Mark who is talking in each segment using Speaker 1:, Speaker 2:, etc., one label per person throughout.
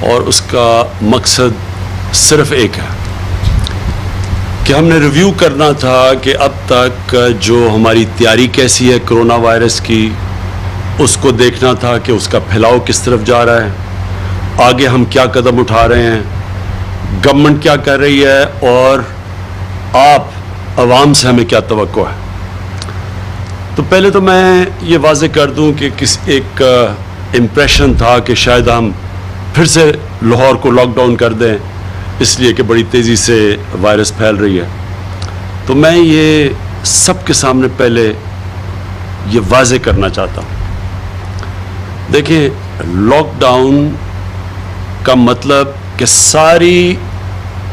Speaker 1: اور اس کا مقصد صرف ایک ہے کہ ہم نے ریویو کرنا تھا کہ اب تک جو ہماری تیاری کیسی ہے کرونا وائرس کی، اس کو دیکھنا تھا کہ اس کا پھیلاؤ کس طرف جا رہا ہے، آگے ہم کیا قدم اٹھا رہے ہیں، گورنمنٹ کیا کر رہی ہے، اور آپ عوام سے ہمیں کیا توقع ہے۔ تو پہلے تو میں یہ واضح کر دوں کہ ایک امپریشن تھا کہ شاید ہم پھر سے لاہور کو لاک ڈاؤن کر دیں، اس لیے کہ بڑی تیزی سے وائرس پھیل رہی ہے۔ تو میں یہ سب کے سامنے پہلے یہ واضح کرنا چاہتا ہوں، دیکھیں لاک ڈاؤن کا مطلب کہ ساری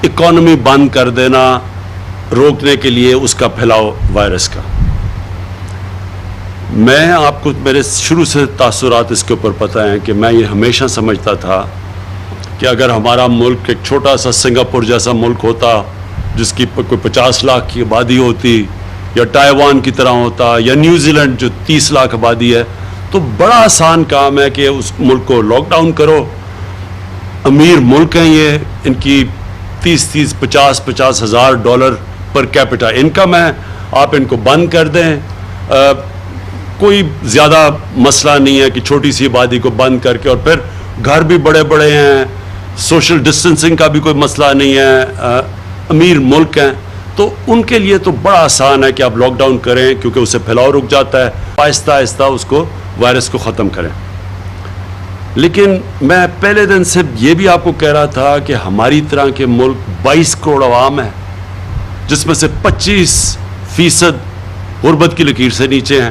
Speaker 1: اکانومی بند کر دینا روکنے کے لیے اس کا پھیلاؤ وائرس کا۔ میں آپ کو میرے شروع سے تاثرات اس کے اوپر پتہ ہیں کہ میں یہ ہمیشہ سمجھتا تھا کہ اگر ہمارا ملک ایک چھوٹا سا سنگاپور جیسا ملک ہوتا جس کی کوئی 50 لاکھ کی آبادی ہوتی، یا تائیوان کی طرح ہوتا، یا نیوزی لینڈ جو 30 لاکھ آبادی ہے، تو بڑا آسان کام ہے کہ اس ملک کو لاک ڈاؤن کرو۔ امیر ملک ہیں یہ، ان کی 50 ہزار ڈالر پر کیپٹا انکم ہے، آپ ان کو بند کر دیں، کوئی زیادہ مسئلہ نہیں ہے کہ چھوٹی سی آبادی کو بند کر کے، اور پھر گھر بھی بڑے بڑے ہیں، سوشل ڈسٹنسنگ کا بھی کوئی مسئلہ نہیں ہے، امیر ملک ہیں، تو ان کے لیے تو بڑا آسان ہے کہ آپ لاک ڈاؤن کریں، کیونکہ اس سے پھیلاؤ رک جاتا ہے، آہستہ آہستہ اس کو وائرس کو ختم کریں۔ لیکن میں پہلے دن سے یہ بھی آپ کو کہہ رہا تھا کہ ہماری طرح کے ملک 22 کروڑ عوام ہے، جس میں سے 25% غربت کی لکیر سے نیچے ہیں۔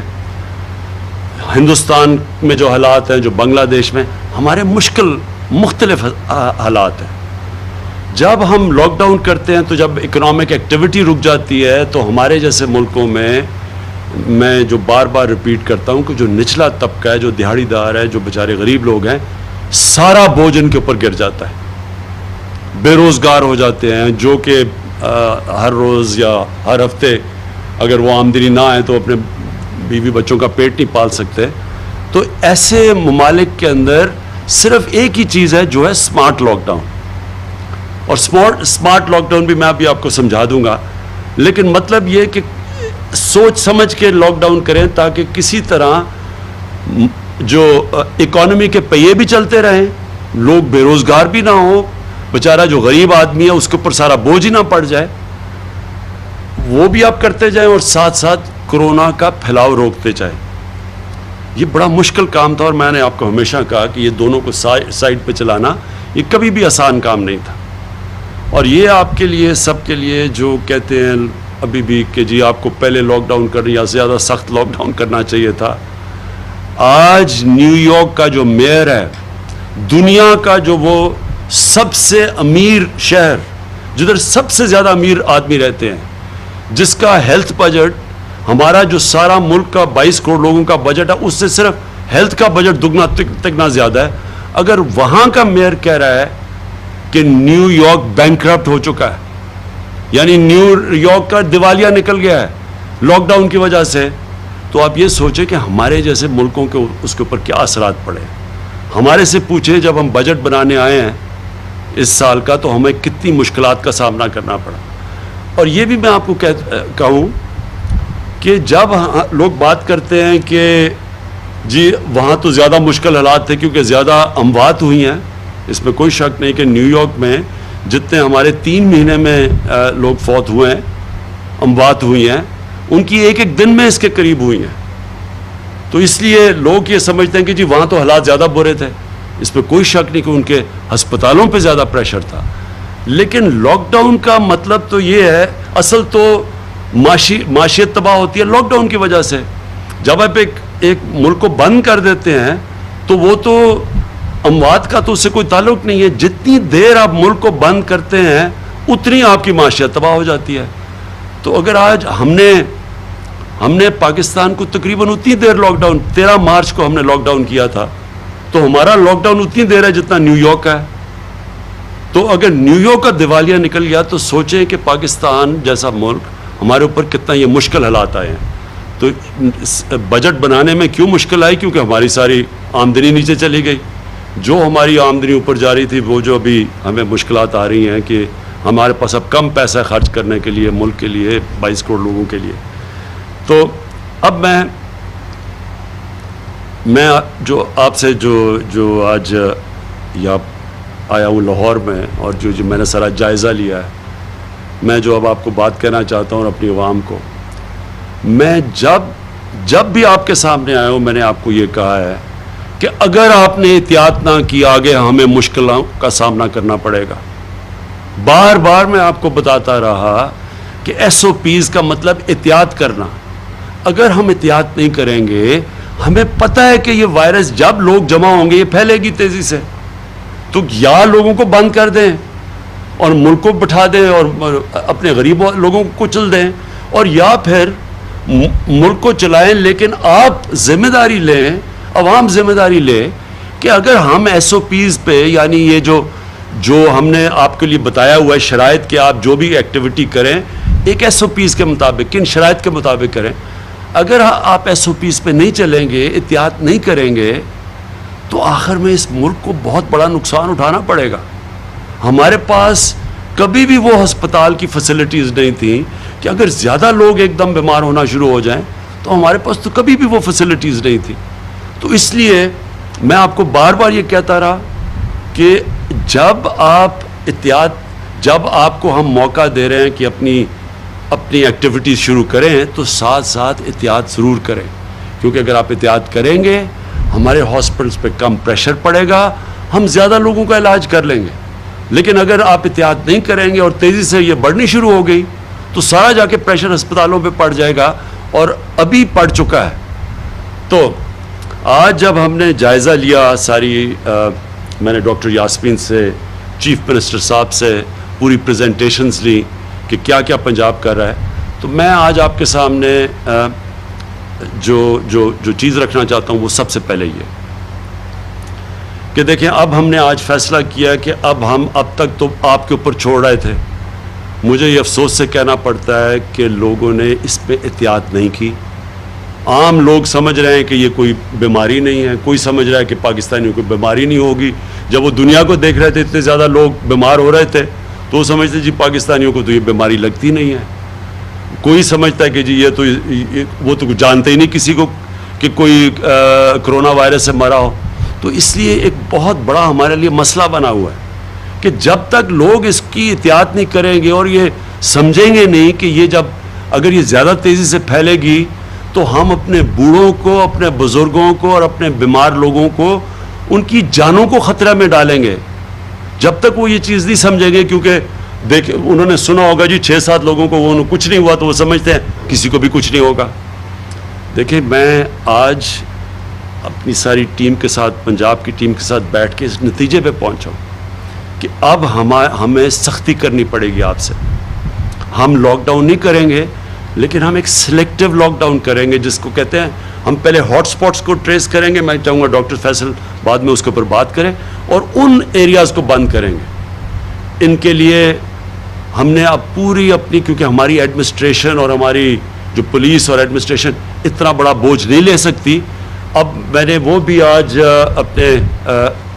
Speaker 1: ہندوستان میں جو حالات ہیں، جو بنگلہ دیش میں، ہمارے مختلف حالات ہیں۔ جب ہم لاک ڈاؤن کرتے ہیں تو جب اکنامک ایکٹیویٹی رک جاتی ہے تو ہمارے جیسے ملکوں میں جو بار بار ریپیٹ کرتا ہوں کہ جو نچلا طبقہ ہے، جو دہاڑی دار ہے، جو بیچارے غریب لوگ ہیں، سارا بوجھ ان کے اوپر گر جاتا ہے، بے روزگار ہو جاتے ہیں، جو کہ ہر روز یا ہر ہفتے اگر وہ آمدنی نہ آئے تو اپنے بیوی بچوں کا پیٹ نہیں پال سکتے۔ تو ایسے ممالک کے اندر صرف ایک ہی چیز ہے جو ہے سمارٹ لاک ڈاؤن، اور سمارٹ لاک ڈاؤن بھی میں ابھی آپ کو سمجھا دوں گا، لیکن مطلب یہ کہ سوچ سمجھ کے لاک ڈاؤن کریں تاکہ کسی طرح جو اکانومی کے پہیے بھی چلتے رہیں، لوگ بے روزگار بھی نہ ہوں، بیچارہ جو غریب آدمی ہے اس کے اوپر سارا بوجھ ہی نہ پڑ جائے، وہ بھی آپ کرتے جائیں، اور ساتھ ساتھ کرونا کا پھیلاؤ روکتے جائیں۔ یہ بڑا مشکل کام تھا، اور میں نے آپ کو ہمیشہ کہا کہ یہ دونوں کو سائڈ پہ چلانا یہ کبھی بھی آسان کام نہیں تھا۔ اور یہ آپ کے لیے، سب کے لیے جو کہتے ہیں ابھی بھی کہ جی آپ کو پہلے لاک ڈاؤن کرنا یا زیادہ سخت لاک ڈاؤن کرنا چاہیے تھا، آج نیو یارک کا جو میئر ہے، دنیا کا جو وہ سب سے امیر شہر، جدھر سب سے زیادہ امیر آدمی رہتے ہیں، جس کا ہیلتھ بجٹ ہمارا جو سارا ملک کا 22 کروڑ لوگوں کا بجٹ ہے، اس سے صرف ہیلتھ کا بجٹ دگنا تگنا زیادہ ہے، اگر وہاں کا میئر کہہ رہا ہے کہ نیو یارک بینکرپٹ ہو چکا ہے، یعنی نیو یارک کا دیوالیہ نکل گیا ہے لاک ڈاؤن کی وجہ سے، تو آپ یہ سوچیں کہ ہمارے جیسے ملکوں کے اس کے اوپر کیا اثرات پڑے۔ ہمارے سے پوچھیں جب ہم بجٹ بنانے آئے ہیں اس سال کا تو ہمیں کتنی مشکلات کا سامنا کرنا پڑا۔ اور یہ بھی میں آپ کو کہوں کہ جب لوگ بات کرتے ہیں کہ جی وہاں تو زیادہ مشکل حالات تھے کیونکہ زیادہ اموات ہوئی ہیں، اس میں کوئی شک نہیں کہ نیو یارک میں جتنے ہمارے 3 مہینے میں لوگ فوت ہوئے ہیں، اموات ہوئی ہیں، ان کی ایک ایک دن میں اس کے قریب ہوئی ہیں۔ تو اس لیے لوگ یہ سمجھتے ہیں کہ جی وہاں تو حالات زیادہ برے تھے، اس پہ کوئی شک نہیں کہ ان کے ہسپتالوں پہ زیادہ پریشر تھا، لیکن لاک ڈاؤن کا مطلب تو یہ ہے، اصل تو معاشیت تباہ ہوتی ہے لاک ڈاؤن کی وجہ سے۔ جب آپ ایک ملک کو بند کر دیتے ہیں تو وہ تو اموات کا تو اس سے کوئی تعلق نہیں ہے، جتنی دیر آپ ملک کو بند کرتے ہیں اتنی آپ کی معاشیت تباہ ہو جاتی ہے۔ تو اگر آج ہم نے پاکستان کو تقریباً اتنی دیر لاک ڈاؤن، 13 مارچ کو ہم نے لاک ڈاؤن کیا تھا، تو ہمارا لاک ڈاؤن اتنی دیر ہے جتنا نیو یارک کا ہے۔ تو اگر نیو یارک کا دیوالیہ نکل گیا تو سوچیں کہ پاکستان جیسا ملک ہمارے اوپر کتنا یہ مشکل حالات آئے ہیں۔ تو بجٹ بنانے میں کیوں مشکل آئی؟ کیونکہ ہماری ساری آمدنی نیچے چلی گئی، جو ہماری آمدنی اوپر جا رہی تھی وہ جو ابھی ہمیں مشکلات آ رہی ہیں کہ ہمارے پاس اب کم پیسہ خرچ کرنے کے لیے ملک کے لیے 22 کروڑ لوگوں کے لیے. تو اب میں جو آپ سے جو آج یا آیا ہوں لاہور میں اور جو میں نے سارا جائزہ لیا ہے, میں جو اب آپ کو بات کہنا چاہتا ہوں اور اپنی عوام کو, میں جب بھی آپ کے سامنے آیا ہوں میں نے آپ کو یہ کہا ہے کہ اگر آپ نے احتیاط نہ کی آگے ہمیں مشکلوں کا سامنا کرنا پڑے گا. بار بار میں آپ کو بتاتا رہا کہ ایس او پیز کا مطلب احتیاط کرنا. اگر ہم احتیاط نہیں کریں گے, ہمیں پتہ ہے کہ یہ وائرس جب لوگ جمع ہوں گے یہ پھیلے گی تیزی سے, تو یا لوگوں کو بند کر دیں اور ملک کو بٹھا دیں اور اپنے غریب لوگوں کو کچل دیں, اور یا پھر ملک کو چلائیں لیکن آپ ذمہ داری لیں, عوام ذمہ داری لے کہ اگر ہم ایس او پیز پہ یعنی یہ جو ہم نے آپ کے لیے بتایا ہوا ہے شرائط کہ آپ جو بھی ایکٹیویٹی کریں ایک ایس او پیز کے مطابق, کن شرائط کے مطابق کریں. اگر آپ ایس او پیز پہ نہیں چلیں گے, احتیاط نہیں کریں گے, تو آخر میں اس ملک کو بہت بڑا نقصان اٹھانا پڑے گا. ہمارے پاس کبھی بھی وہ ہسپتال کی فیسلٹیز نہیں تھیں کہ اگر زیادہ لوگ ایک دم بیمار ہونا شروع ہو جائیں, تو ہمارے پاس تو کبھی بھی وہ فیسلٹیز نہیں تھی. تو اس لیے میں آپ کو بار بار یہ کہتا رہا کہ جب آپ کو ہم موقع دے رہے ہیں کہ اپنی ایکٹیویٹیز شروع کریں تو ساتھ ساتھ احتیاط ضرور کریں, کیونکہ اگر آپ احتیاط کریں گے ہمارے ہاسپٹلس پہ کم پریشر پڑے گا, ہم زیادہ لوگوں کا علاج کر لیں گے. لیکن اگر آپ احتیاط نہیں کریں گے اور تیزی سے یہ بڑھنی شروع ہو گئی تو سارا جا کے پریشر ہسپتالوں پہ پڑ جائے گا, اور ابھی پڑ چکا ہے. تو آج جب ہم نے جائزہ لیا ساری, میں نے ڈاکٹر یاسمین سے, چیف منسٹر صاحب سے پوری پریزنٹیشنز لی کہ کیا کیا پنجاب کر رہا ہے, تو میں آج آپ کے سامنے جو چیز رکھنا چاہتا ہوں وہ سب سے پہلے یہ کہ دیکھیں اب ہم نے آج فیصلہ کیا کہ اب تک تو آپ کے اوپر چھوڑ رہے تھے. مجھے یہ افسوس سے کہنا پڑتا ہے کہ لوگوں نے اس پہ احتیاط نہیں کی. عام لوگ سمجھ رہے ہیں کہ یہ کوئی بیماری نہیں ہے, کوئی سمجھ رہا ہے کہ پاکستانیوں کو بیماری نہیں ہوگی. جب وہ دنیا کو دیکھ رہے تھے اتنے زیادہ لوگ بیمار ہو رہے تھے تو وہ سمجھتے جی پاکستانیوں کو تو یہ بیماری لگتی نہیں ہے. کوئی سمجھتا ہے کہ جی وہ تو جانتے ہی نہیں کسی کو کہ کوئی کرونا وائرس سے مرا ہو. تو اس لیے ایک بہت بڑا ہمارے لیے مسئلہ بنا ہوا ہے کہ جب تک لوگ اس کی احتیاط نہیں کریں گے اور یہ سمجھیں گے نہیں کہ یہ اگر یہ زیادہ تیزی سے پھیلے گی تو ہم اپنے بوڑھوں کو, اپنے بزرگوں کو اور اپنے بیمار لوگوں کو, ان کی جانوں کو خطرہ میں ڈالیں گے. جب تک وہ یہ چیز نہیں سمجھیں گے, کیونکہ دیکھیں انہوں نے سنا ہوگا جی 6-7 لوگوں کو وہ کچھ نہیں ہوا تو وہ سمجھتے ہیں کسی کو بھی کچھ نہیں ہوگا. دیکھیں میں آج اپنی ساری ٹیم کے ساتھ, پنجاب کی ٹیم کے ساتھ بیٹھ کے اس نتیجے پہ پہنچا ہوں کہ اب ہمیں سختی کرنی پڑے گی آپ سے. ہم لاک ڈاؤن نہیں کریں گے لیکن ہم ایک سلیکٹیو لاک ڈاؤن کریں گے جس کو کہتے ہیں ہم پہلے ہاٹ سپاٹس کو ٹریس کریں گے. میں چاہوں گا ڈاکٹر فیصل بعد میں اس کے اوپر بات کریں, اور ان ایریاز کو بند کریں گے. ان کے لیے ہم نے اب پوری اپنی, کیونکہ ہماری ایڈمنسٹریشن اور ہماری جو پولیس اور ایڈمنسٹریشن اتنا بڑا بوجھ نہیں لے سکتی. اب میں نے وہ بھی آج اپنے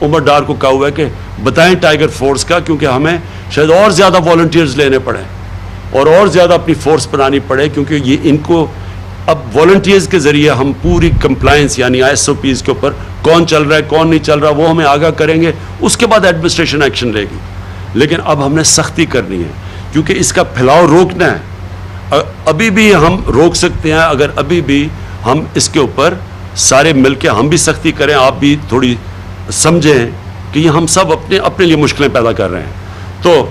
Speaker 1: عمر ڈار کو کہا ہوا ہے کہ بتائیں ٹائیگر فورس کا, کیونکہ ہمیں شاید اور زیادہ والنٹیئرز لینے پڑیں اور زیادہ اپنی فورس بنانی پڑے, کیونکہ یہ ان کو اب والنٹیئرز کے ذریعے ہم پوری کمپلائنس یعنی ایس او پیز کے اوپر کون چل رہا ہے کون نہیں چل رہا وہ ہمیں آگاہ کریں گے. اس کے بعد ایڈمنسٹریشن ایکشن لے گی. لیکن اب ہم نے سختی کرنی ہے کیونکہ اس کا پھیلاؤ روکنا ہے. ابھی بھی ہم روک سکتے ہیں اگر ابھی بھی ہم اس کے اوپر سارے مل کے ہم بھی سختی کریں, آپ بھی تھوڑی سمجھیں کہ یہ ہم سب اپنے لیے مشکلیں پیدا کر رہے ہیں. تو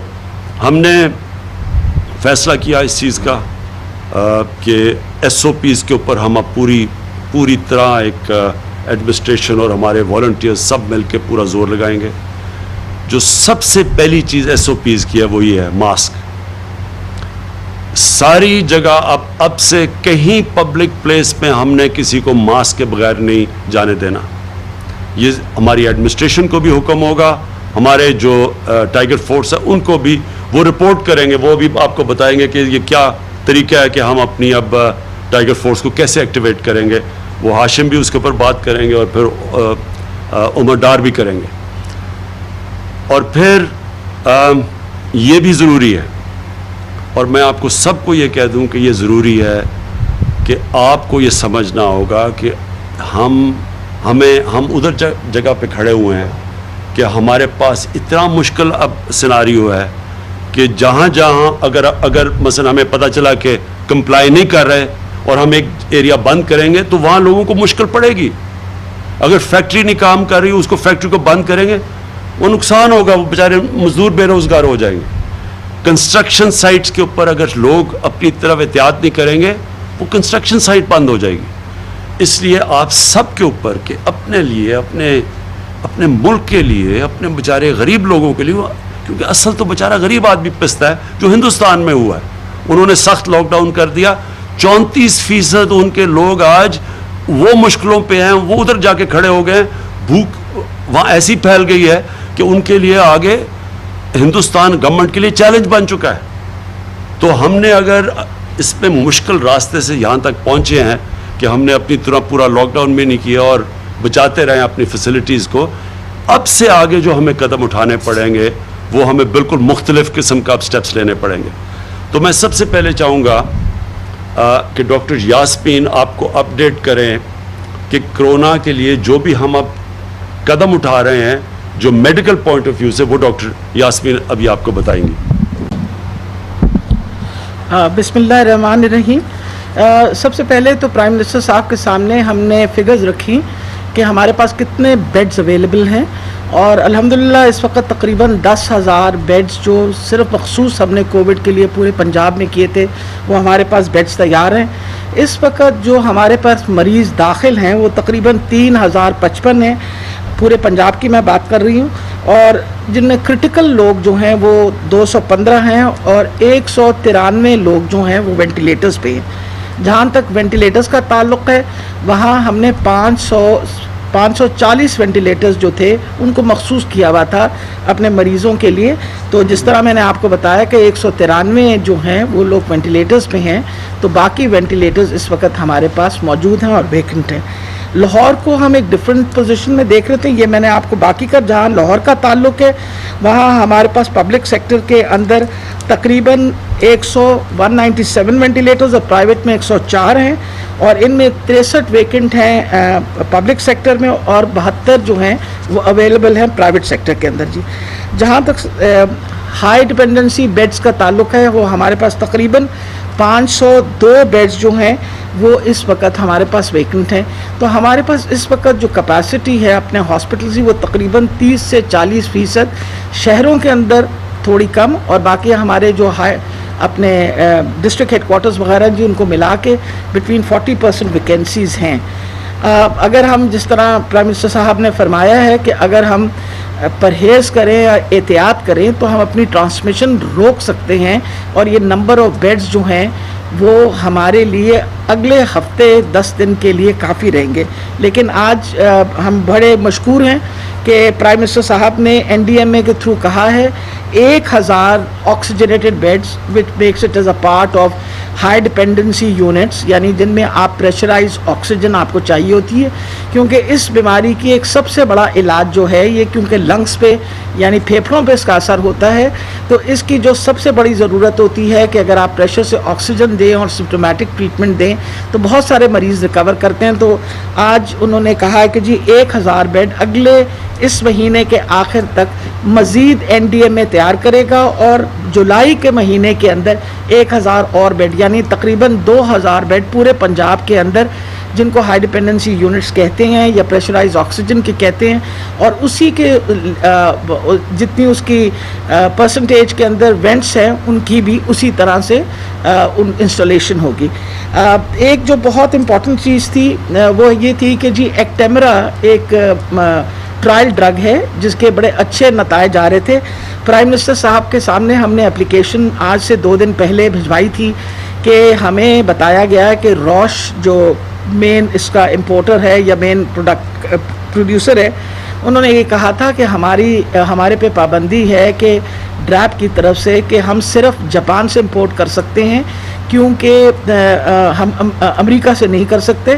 Speaker 1: ہم نے فیصلہ کیا اس چیز کا کہ ایس او پیز کے اوپر ہم اب پوری طرح ایک ایڈمنسٹریشن اور ہمارے والنٹیئر سب مل کے پورا زور لگائیں گے. جو سب سے پہلی چیز ایس او پیز کی ہے وہ یہ ہے ماسک. ساری جگہ اب سے کہیں پبلک پلیس میں ہم نے کسی کو ماسک کے بغیر نہیں جانے دینا. یہ ہماری ایڈمنسٹریشن کو بھی حکم ہوگا, ہمارے جو ٹائیگر فورس ہے ان کو بھی وہ رپورٹ کریں گے, وہ بھی آپ کو بتائیں گے کہ یہ کیا طریقہ ہے کہ ہم اپنی اب ٹائیگر فورس کو کیسے ایکٹیویٹ کریں گے. وہ ہاشم بھی اس کے اوپر بات کریں گے اور پھر عمردار بھی کریں گے. اور پھر یہ بھی ضروری ہے, اور میں آپ کو سب کو یہ کہہ دوں کہ یہ ضروری ہے کہ آپ کو یہ سمجھنا ہوگا کہ ہم ادھر جگہ پہ کھڑے ہوئے ہیں کہ ہمارے پاس اتنا مشکل اب سیناریو ہے کہ جہاں اگر مثلا ہمیں پتہ چلا کہ کمپلائی نہیں کر رہے اور ہم ایک ایریا بند کریں گے تو وہاں لوگوں کو مشکل پڑے گی. اگر فیکٹری نہیں کام کر رہی اس کو فیکٹری کو بند کریں گے, وہ نقصان ہوگا, وہ بیچارے مزدور بے روزگار ہو جائیں گے. کنسٹرکشن سائٹس کے اوپر اگر لوگ اپنی طرف احتیاط نہیں کریں گے وہ کنسٹرکشن سائٹ بند ہو جائے گی. اس لیے آپ سب کے اوپر کہ اپنے لیے, اپنے ملک کے لیے, اپنے بیچارے غریب لوگوں کے لیے, کیونکہ اصل تو بیچارہ غریب آدمی پستا ہے جو ہندوستان میں ہوا ہے. انہوں نے سخت لاک ڈاؤن کر دیا, 34% ان کے لوگ آج وہ مشکلوں پہ ہیں, وہ ادھر جا کے کھڑے ہو گئے. بھوک وہاں ایسی پھیل گئی ہے کہ ان کے لیے آگے ہندوستان گورنمنٹ کے لیے چیلنج بن چکا ہے. تو ہم نے اگر اس پہ مشکل راستے سے یہاں تک پہنچے ہیں کہ ہم نے اپنی طرح پورا لاک ڈاؤن بھی نہیں کیا اور بچاتے رہے اپنی فیسلٹیز کو, اب سے آگے جو ہمیں قدم اٹھانے پڑیں گے وہ ہمیں بالکل مختلف قسم کا سٹیپس لینے پڑیں گے. تو میں سب سے پہلے چاہوں گا کہ ڈاکٹر یاسمین آپ کو اپڈیٹ کریں کہ کرونا کے لیے جو بھی ہم اب قدم اٹھا رہے ہیں جو میڈیکل پوائنٹ آف ویو سے, وہ ڈاکٹر یاسمین ابھی آپ کو بتائیں گی.
Speaker 2: بسم اللہ الرحمن الرحیم. سب سے پہلے تو پرائم منسٹر صاحب کے سامنے ہم نے فگرز رکھی کہ ہمارے پاس کتنے بیڈز اویلیبل ہیں, اور الحمدللہ اس وقت تقریباً 10,000 بیڈز جو صرف مخصوص ہم نے کووڈ کے لیے پورے پنجاب میں کیے تھے وہ ہمارے پاس بیڈز تیار ہیں. اس وقت جو ہمارے پاس مریض داخل ہیں وہ تقریباً 3,055 ہیں, پورے پنجاب کی میں بات کر رہی ہوں, اور جن میں کرٹیکل لوگ جو ہیں وہ 215 ہیں, اور 193 لوگ جو ہیں وہ وینٹیلیٹرز پہ ہیں. جہاں تک وینٹیلیٹرز کا تعلق ہے وہاں ہم نے 540 وینٹیلیٹرز جو تھے ان کو مخصوص کیا ہوا تھا اپنے مریضوں کے لیے. تو جس طرح میں نے آپ کو بتایا کہ 193 جو ہیں وہ لوگ وینٹیلیٹرز پہ ہیں, تو باقی وینٹیلیٹرز اس وقت ہمارے پاس موجود ہیں اور ویکنٹ ہیں. لاہور کو ہم ایک ڈیفرنٹ پوزیشن میں دیکھ رہے تھے, یہ میں نے آپ کو باقی کر, جہاں لاہور کا تعلق ہے وہاں ہمارے پاس پبلک سیکٹر کے اندر تقریباً 197 وینٹیلیٹرز اور پرائیویٹ میں 104 ہیں, اور ان میں 63 ویکنٹ ہیں پبلک سیکٹر میں اور 72 جو ہیں وہ اویلیبل ہیں پرائیویٹ سیکٹر کے اندر. جی جہاں تک ہائی ڈپینڈنسی بیڈز کا تعلق ہے وہ ہمارے پاس تقریباً 502 بیڈز جو ہیں وہ اس وقت ہمارے پاس ویکنٹ ہیں. تو ہمارے پاس اس وقت جو کیپیسٹی ہے اپنے ہاسپٹلز کی وہ تقریباً 30 سے 40%, شہروں کے اندر تھوڑی کم, اور باقی ہمارے جو اپنے ڈسٹرکٹ ہیڈ کوارٹرز وغیرہ جی ان کو ملا کے بٹوین 40% ویکینسیز ہیں. اگر ہم جس طرح پرائم منسٹر صاحب نے فرمایا ہے کہ اگر ہم پرہیز کریں یا احتیاط کریں تو ہم اپنی ٹرانسمیشن روک سکتے ہیں, اور یہ نمبر آف بیڈز جو ہیں وہ ہمارے لیے اگلے ہفتے 10 دن کے لیے کافی رہیں گے. لیکن آج ہم بڑے مشکور ہیں کہ پرائم منسٹر صاحب نے NDMA کے تھرو کہا ہے 1,000 oxygenated beds which makes it as a part of high dependency units, یعنی جن میں آپ پریشرائز آکسیجن آپ کو چاہیے ہوتی ہے, کیونکہ اس بیماری کی ایک سب سے بڑا علاج جو ہے یہ کیونکہ لنگس پہ یعنی پھیپھڑوں پہ اس کا اثر ہوتا ہے, تو اس کی جو سب سے بڑی ضرورت ہوتی ہے کہ اگر آپ پریشر سے آکسیجن دیں اور سمپٹومیٹک ٹریٹمنٹ دیں تو بہت سارے مریض ریکور کرتے ہیں. تو آج انہوں نے کہا ہے کہ جی 1,000 بیڈ اگلے اس مہینے کے آخر تک مزید NDMA تیار کرے گا, اور جولائی کے مہینے کے اندر 1,000 اور بیڈ یعنی تقریباً 2,000 بیڈ پورے پنجاب کے اندر جن کو ہائی ڈپینڈنسی یونٹس کہتے ہیں یا پریشرائز آکسیجن کے کہتے ہیں, اور اسی کے جتنی اس کی پرسنٹیج کے اندر وینٹس ہیں ان کی بھی اسی طرح سے انسٹالیشن ہوگی. ایک جو بہت امپورٹنٹ چیز تھی وہ یہ تھی کہ جی ایکٹیمرا ایک ٹرائل ڈرگ ہے جس کے بڑے اچھے نتائج آ رہے تھے. پرائم منسٹر صاحب کے سامنے ہم نے اپلیکیشن آج سے 2 دن پہلے بھجوائی تھی کہ ہمیں بتایا گیا ہے کہ روش جو مین اس کا امپورٹر ہے یا مین پروڈیوسر ہے, انہوں نے یہ کہا تھا کہ ہمارے پہ پابندی ہے کہ ڈریپ کی طرف سے کہ ہم صرف جاپان سے امپورٹ کر سکتے ہیں کیونکہ ہم امریکہ سے نہیں کر سکتے.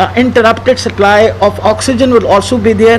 Speaker 2: uninterrupted supply of oxygen will also be there.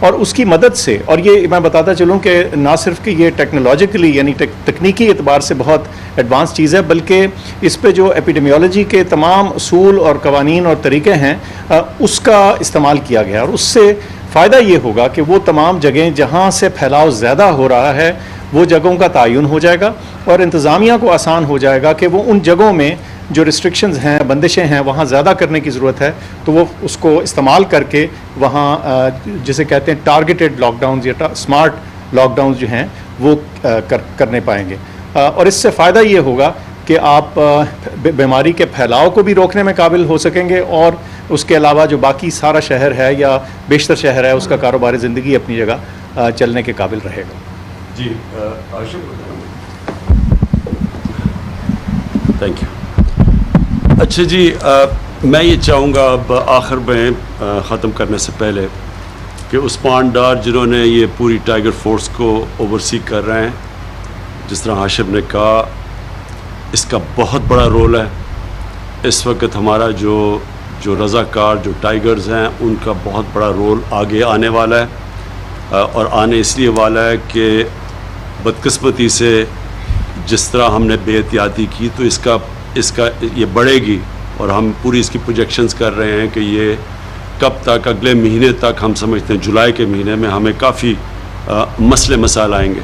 Speaker 3: اور اس کی مدد سے، اور یہ میں بتاتا چلوں کہ نہ صرف کہ یہ ٹیکنالوجیکلی یعنی تکنیکی اعتبار سے بہت ایڈوانس چیز ہے، بلکہ اس پہ جو ایپیڈیمیولوجی کے تمام اصول اور قوانین اور طریقے ہیں اس کا استعمال کیا گیا، اور اس سے فائدہ یہ ہوگا کہ وہ تمام جگہیں جہاں سے پھیلاؤ زیادہ ہو رہا ہے وہ جگہوں کا تعین ہو جائے گا، اور انتظامیہ کو آسان ہو جائے گا کہ وہ ان جگہوں میں جو ریسٹرکشنز ہیں، بندشیں ہیں، وہاں زیادہ کرنے کی ضرورت ہے تو وہ اس کو استعمال کر کے وہاں جسے کہتے ہیں ٹارگیٹڈ لاک ڈاؤنز یا اسمارٹ لاک ڈاؤنز جو ہیں وہ کرنے پائیں گے، اور اس سے فائدہ یہ ہوگا کہ آپ بیماری کے پھیلاؤ کو بھی روکنے میں قابل ہو سکیں گے، اور اس کے علاوہ جو باقی سارا شہر ہے یا بیشتر شہر ہے اس کا کاروبار زندگی اپنی جگہ چلنے کے قابل رہے گا۔
Speaker 1: جی تھینک یو۔ اچھا جی، میں یہ چاہوں گا اب آخر میں ختم کرنے سے پہلے کہ عثمان ڈار جنہوں نے یہ پوری ٹائیگر فورس کو اوورسی کر رہے ہیں، جس طرح ہاشم نے کہا اس کا بہت بڑا رول ہے۔ اس وقت ہمارا جو رضاکار جو ٹائیگرز ہیں ان کا بہت بڑا رول آگے آنے والا ہے، اور آنے اس لیے والا ہے کہ بدقسمتی سے جس طرح ہم نے بے احتیاطی کی تو اس کا یہ بڑھے گی، اور ہم پوری اس کی پروجیکشنز کر رہے ہیں کہ یہ کب تک، اگلے مہینے تک ہم سمجھتے ہیں جولائی کے مہینے میں ہمیں کافی مسئلے مسائل آئیں گے،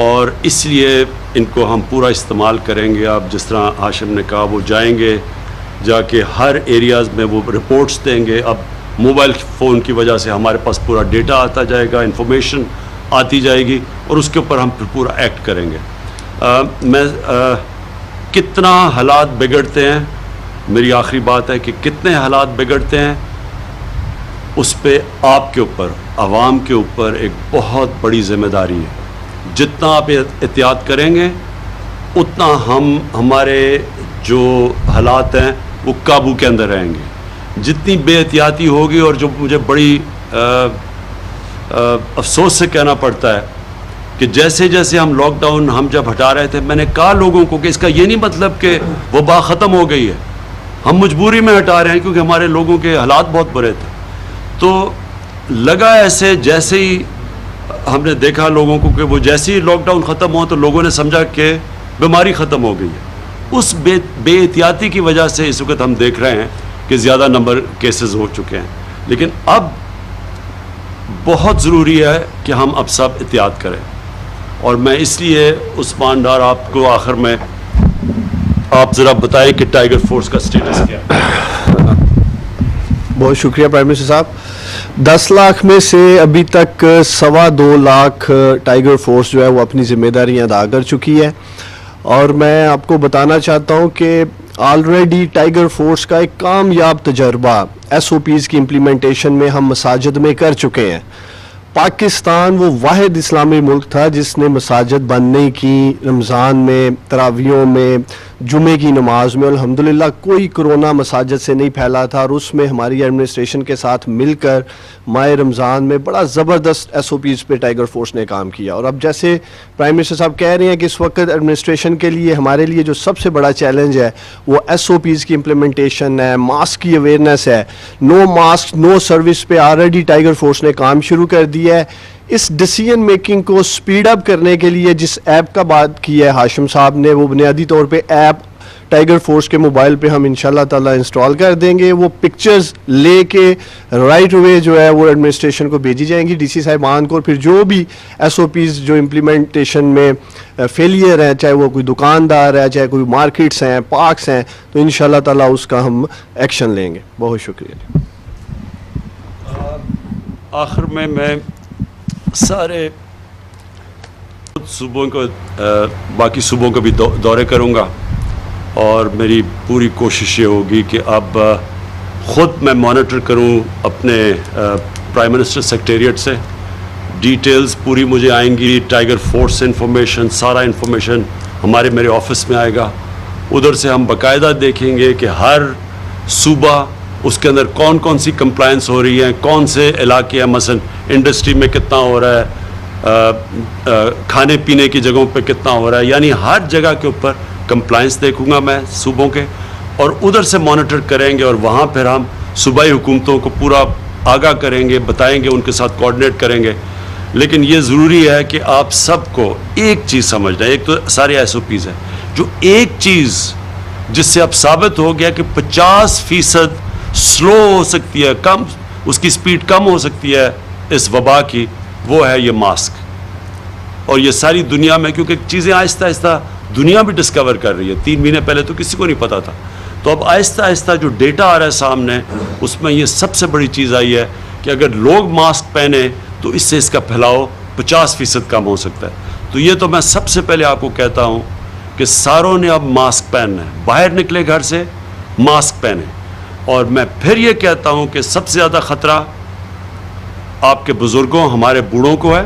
Speaker 1: اور اس لیے ان کو ہم پورا استعمال کریں گے۔ اب جس طرح ہاشم نے کہا وہ جائیں گے، جا کے ہر ایریاز میں وہ رپورٹس دیں گے۔ اب موبائل فون کی وجہ سے ہمارے پاس پورا ڈیٹا آتا جائے گا، انفارمیشن آتی جائے گی، اور اس کے اوپر ہم پھر پورا ایکٹ کریں گے۔ کتنا حالات بگڑتے ہیں، میری آخری بات ہے کہ کتنے حالات بگڑتے ہیں اس پہ آپ کے اوپر، عوام کے اوپر ایک بہت بڑی ذمہ داری ہے۔ جتنا آپ احتیاط کریں گے اتنا ہمارے جو حالات ہیں وہ قابو کے اندر رہیں گے۔ جتنی بے احتیاطی ہوگی، اور جو مجھے بڑی افسوس سے کہنا پڑتا ہے کہ جیسے جیسے ہم لاک ڈاؤن ہم جب ہٹا رہے تھے، میں نے کہا لوگوں کو کہ اس کا یہ نہیں مطلب کہ وبا ختم ہو گئی ہے، ہم مجبوری میں ہٹا رہے ہیں کیونکہ ہمارے لوگوں کے حالات بہت برے تھے۔ تو لگا ایسے جیسے ہی ہم نے دیکھا لوگوں کو کہ وہ جیسے ہی لاک ڈاؤن ختم ہو تو لوگوں نے سمجھا کہ بیماری ختم ہو گئی ہے۔ اس بے احتیاطی کی وجہ سے اس وقت ہم دیکھ رہے ہیں کہ زیادہ نمبر کیسز ہو چکے ہیں، لیکن اب بہت ضروری ہے کہ ہم اب سب احتیاط کریں۔ اور میں اس لیے عثمان ڈار آپ کو آخر میں آپ ذرا بتائیں کہ ٹائیگر فورس کا سٹیٹس کیا ہے۔
Speaker 4: بہت شکریہ پرائم منسٹر صاحب۔ 10 لاکھ میں سے ابھی تک 2.25 لاکھ ٹائیگر فورس جو ہے وہ اپنی ذمہ داریاں ادا کر چکی ہے، اور میں آپ کو بتانا چاہتا ہوں کہ آلریڈی ٹائیگر فورس کا ایک کامیاب تجربہ SOPs کی امپلیمنٹیشن میں ہم مساجد میں کر چکے ہیں۔ پاکستان وہ واحد اسلامی ملک تھا جس نے مساجد بند نہیں کی، رمضان میں، تراویحوں میں، جمعے کی نماز میں الحمدللہ کوئی کرونا مساجد سے نہیں پھیلا تھا، اور اس میں ہماری ایڈمنسٹریشن کے ساتھ مل کر ماہ رمضان میں بڑا زبردست SOPs پہ ٹائیگر فورس نے کام کیا۔ اور اب جیسے پرائم منسٹر صاحب کہہ رہے ہیں کہ اس وقت ایڈمنسٹریشن کے لیے ہمارے لیے جو سب سے بڑا چیلنج ہے وہ SOPs کی امپلیمنٹیشن ہے، ماسک کی اویئرنیس ہے۔ نو ماسک نو سروس پہ آلریڈی ٹائیگر فورس نے کام شروع کر دیا ہے۔ اس ڈیسیژن میکنگ کو سپیڈ اپ کرنے کے لیے جس ایپ کا بات کی ہے ہاشم صاحب نے، وہ بنیادی طور پہ ایپ ٹائیگر فورس کے موبائل پہ ہم انشاءاللہ تعالی انسٹال کر دیں گے۔ وہ پکچرز لے کے رائٹ اوے جو ہے وہ ایڈمنسٹریشن کو بھیجی جائیں گی، DC صاحبان کو، اور پھر جو بھی SOPs جو امپلیمنٹیشن میں فیلئر ہے، چاہے وہ کوئی دکاندار ہے، چاہے کوئی مارکیٹس ہیں، پارکس ہیں، تو انشاءاللہ تعالی اس کا ہم ایکشن لیں گے۔ بہت شکریہ۔
Speaker 1: آخر میں سارے صوبوں کو باقی صوبوں کا بھی دورے کروں گا، اور میری پوری کوشش یہ ہوگی کہ اب خود میں مانیٹر کروں اپنے پرائم منسٹر سیکریٹریٹ سے، ڈیٹیلز پوری مجھے آئیں گی، ٹائیگر فورس سے انفارمیشن، سارا انفارمیشن میرے آفس میں آئے گا۔ ادھر سے ہم باقاعدہ دیکھیں گے کہ ہر صوبہ اس کے اندر کون کون سی کمپلائنس ہو رہی ہیں، کون سے علاقے ہیں، مثلا انڈسٹری میں کتنا ہو رہا ہے، کھانے پینے کی جگہوں پہ کتنا ہو رہا ہے، یعنی ہر جگہ کے اوپر کمپلائنس دیکھوں گا میں صوبوں کے، اور ادھر سے مانیٹر کریں گے، اور وہاں پھر ہم صوبائی حکومتوں کو پورا آگاہ کریں گے, بتائیں گے, ان کے ساتھ کوآرڈینیٹ کریں گے. لیکن یہ ضروری ہے کہ آپ سب کو ایک چیز سمجھنا ہے. ایک تو سارے SOPs ہیں, جو ایک چیز جس سے اب ثابت ہو گیا کہ 50% سلو ہو سکتی ہے, کم اس کی سپیڈ کم ہو سکتی ہے اس وبا کی, وہ ہے یہ ماسک. اور یہ ساری دنیا میں, کیونکہ چیزیں آہستہ آہستہ دنیا بھی ڈسکور کر رہی ہے, 3 مہینے پہلے تو کسی کو نہیں پتا تھا. تو اب آہستہ آہستہ جو ڈیٹا آ رہا ہے سامنے, اس میں یہ سب سے بڑی چیز آئی ہے کہ اگر لوگ ماسک پہنے تو اس سے اس کا پھیلاؤ 50% کم ہو سکتا ہے. تو یہ تو میں سب سے پہلے آپ کو کہتا ہوں کہ ساروں نے اب ماسک پہننا ہے, باہر نکلے گھر سے ماسک پہنے. اور میں پھر یہ کہتا ہوں کہ سب سے زیادہ خطرہ آپ کے بزرگوں, ہمارے بوڑھوں کو ہے,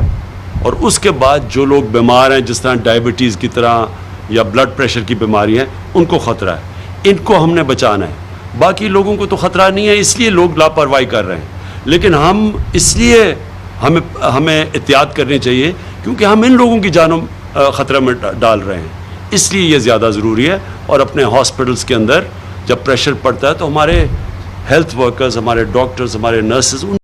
Speaker 1: اور اس کے بعد جو لوگ بیمار ہیں جس طرح ڈائبٹیز کی طرح یا بلڈ پریشر کی بیماری ہیں, ان کو خطرہ ہے. ان کو ہم نے بچانا ہے. باقی لوگوں کو تو خطرہ نہیں ہے, اس لیے لوگ لاپرواہی کر رہے ہیں. لیکن ہم اس لیے ہمیں احتیاط کرنی چاہیے کیونکہ ہم ان لوگوں کی جانوں خطرے میں ڈال رہے ہیں. اس لیے یہ زیادہ ضروری ہے. اور اپنے ہاسپٹلس کے اندر جب پریشر پڑتا ہے تو ہمارے ہیلتھ ورکرز, ہمارے ڈاکٹرز, ہمارے نرسز,